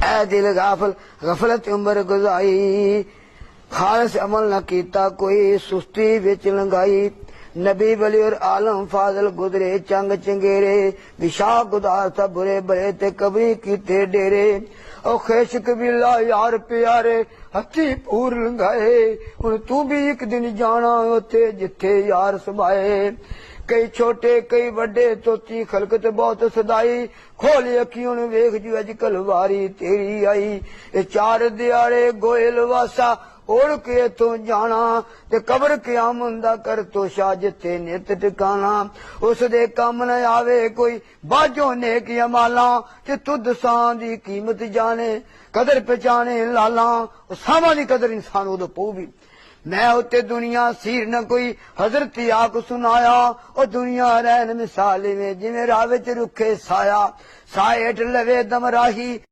ऐ दिल गाफल गफलत उम्र गुजाई, खालस अमल न कीता कोई, सुस्ती विच लंघाई। नबी वली और आलम फाजल गुजरे चंग चंगेरे, विशाह गुदार था बुरे बड़े ते कबरी कीते डेरे। ओ खेश कबीला यार प्यारे हथी पूर लंघाए, हुण तू भी एक दिन जाना उथे जिथे यार समाए। कई छोटे कई वड्डे तोती खलकत बहुत सदाई, खोल अखियों वेख जी अजकल वारी तेरी आई। ए चार दिहाड़े गोयल वासा ओढ़ के तो जाना, ते कबर क़यामत दा कर तो शाह जिथे नित टिकाना। उस दे कम न आवे कोई बाजो नेक अमाला, ते तुद सां दी कीमत जाने कदर पहचाने लाला। सावां दी कदर इंसान उदों पऊ भी। मैं उत्ते दुनिया सीर न कोई हजरत आक सुनाया, और दुनिया रहन मिसाल में जिवें राह विच रुखे साया। साए हेठ लवे दम राही